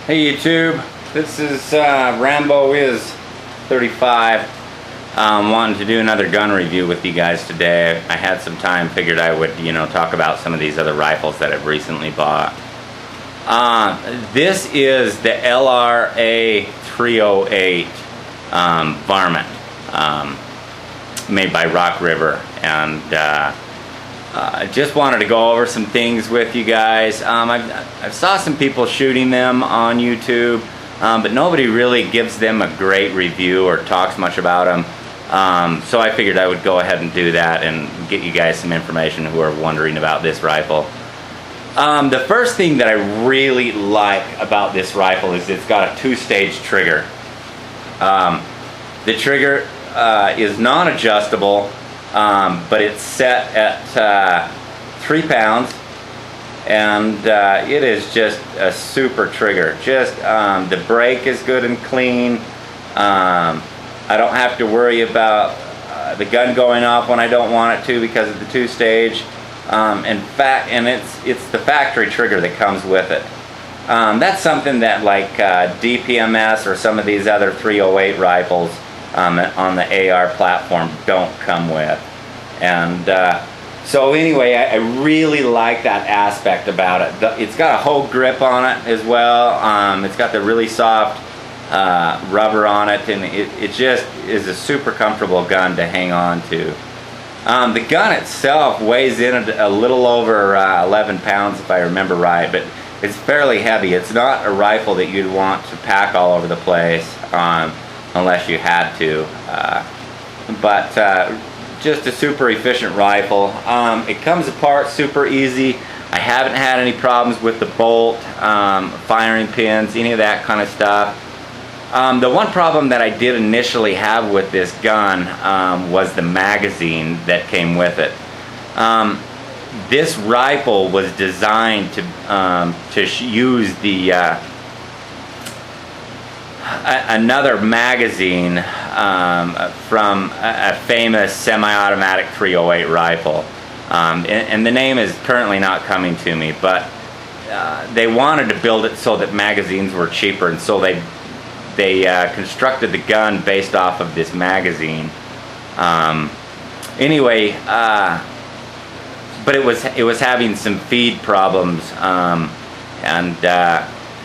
Hey YouTube, this is Rambo is 35. Wanting to do another gun review with you guys today. I had some time, figured I would, talk about some of these other rifles that I've recently bought. This is the LRA 308 varmint, made by River, and I just wanted to go over some things with you guys. I saw some people shooting them on YouTube, but nobody really gives them a great review or talks much about them. So I figured I would go ahead and do that and get you guys some information who are wondering about this rifle. The first thing that I really like about this rifle is it's got a two-stage trigger. The trigger is non-adjustable. But it's set at 3 pounds, and it is just a super trigger. Just the brake is good and clean. I don't have to worry about the gun going off when I don't want it to because of the two-stage. In fact, and it's the factory trigger that comes with it. That's something that like DPMS or some of these other 308 rifles on the AR platform don't come with. And so anyway, I really like that aspect about it. It's got a whole grip on it as well. It's got the really soft rubber on it, and it just is a super comfortable gun to hang on to. The gun itself weighs in at a little over 11 pounds if I remember right, but it's fairly heavy. It's not a rifle that you'd want to pack all over the place unless you had to. But just a super efficient rifle. It comes apart super easy. I haven't had any problems with the bolt, firing pins, any of that kind of stuff. The one problem that I did initially have with this gun was the magazine that came with it. This rifle was designed to use the another magazine from a famous semi-automatic 308 rifle, and the name is currently not coming to me, but they wanted to build it so that magazines were cheaper, and so they constructed the gun based off of this magazine. Anyway, but it was having some feed problems, and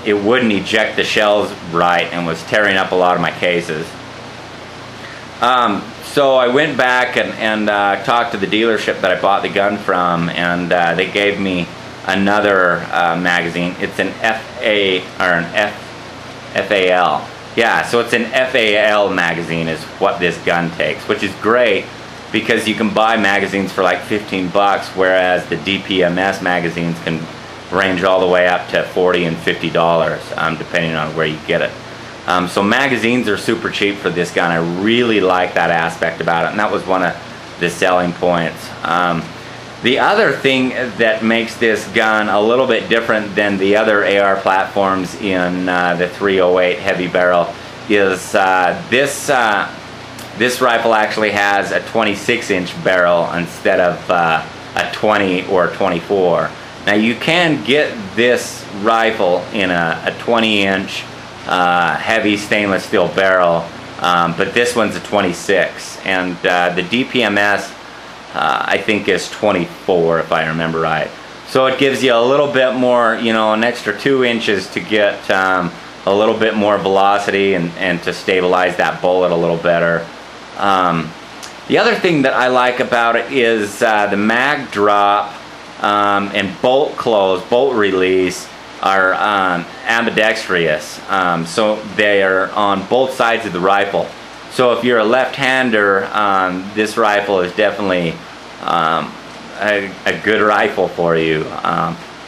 it wouldn't eject the shells right and was tearing up a lot of my cases. So I went back and talked to the dealership that I bought the gun from, and they gave me another magazine. It's an FAL. Yeah, so it's an FAL magazine is what this gun takes, which is great because you can buy magazines for like 15 bucks, whereas the DPMS magazines can range all the way up to $40 and $50, depending on where you get it. So magazines are super cheap for this gun. I really like that aspect about it, and that was one of the selling points. The other thing that makes this gun a little bit different than the other AR platforms in the 308 heavy barrel is this rifle actually has a 26-inch barrel instead of a 20 or 24. Now you can get this rifle in a 20-inch heavy stainless steel barrel, but this one's a 26, and the DPMS I think is 24 if I remember right. So it gives you a little bit more, an extra 2 inches to get a little bit more velocity and to stabilize that bullet a little better. The other thing that I like about it is the mag drop and bolt close, bolt release are ambidextrous, so they are on both sides of the rifle. So if you're a left-hander, this rifle is definitely a good rifle for you.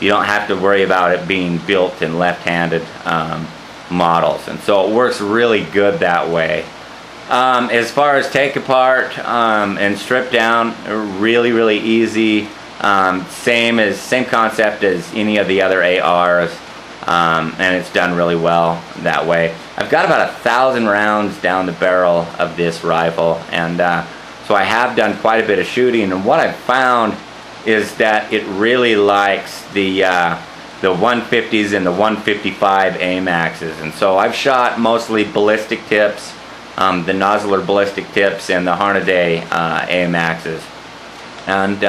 You don't have to worry about it being built in left-handed models, and so it works really good that way. As far as take apart and strip down, really easy. Same concept as any of the other ARs, and it's done really well that way. I've got about 1,000 rounds down the barrel of this rifle, and so I have done quite a bit of shooting, and what I've found is that it really likes the the 150s and the 155 AMAXs. And so I've shot mostly ballistic tips, the nozzler ballistic tips, and the Hornady AMAXs. And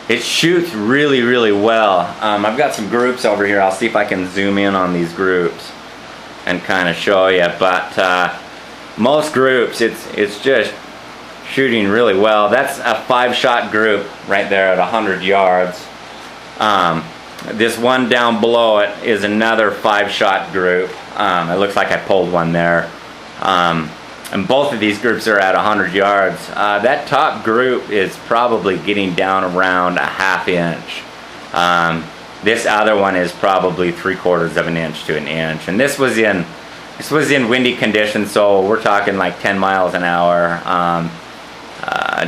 it shoots really, really well. I've got some groups over here. I'll see if I can zoom in on these groups and kind of show you. But most groups, it's just shooting really well. That's a 5-shot group right there at 100 yards. This one down below it is another 5-shot group. It looks like I pulled one there. And both of these groups are at 100 yards. That top group is probably getting down around a ½ inch. This other one is probably 3/4 of an inch to an inch. And this was in windy conditions, so we're talking like 10 miles an hour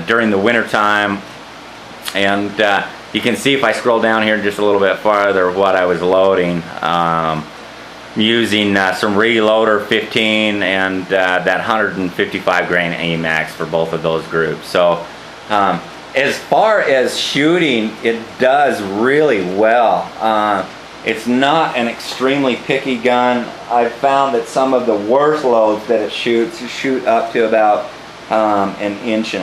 during the winter time. And you can see if I scroll down here just a little bit farther what I was loading. Using some Reloader 15 and that 155 grain AMAX for both of those groups. So as far as shooting, it does really well. It's not an extremely picky gun. I've found that some of the worst loads that it shoots shoot up to about 1.5 inches.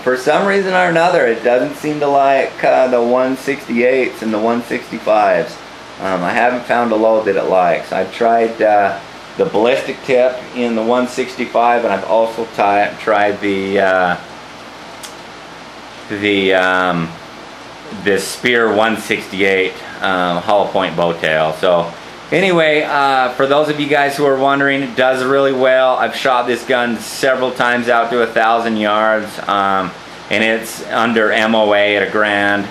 For some reason or another, it doesn't seem to like the 168s and the 165s. I haven't found a load that it likes. I've tried the ballistic tip in the 165, and I've also tried the Spear 168 hollow point bow tail. So anyway, for those of you guys who are wondering, it does really well. I've shot this gun several times out to 1,000 yards, and it's under MOA at $1,000.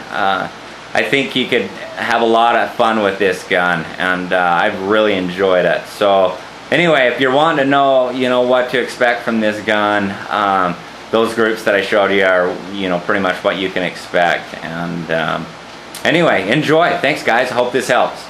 I think you could have a lot of fun with this gun, and I've really enjoyed it. So anyway, if you're wanting to know, what to expect from this gun, those groups that I showed you are, pretty much what you can expect. And anyway, enjoy. Thanks, guys. I hope this helps.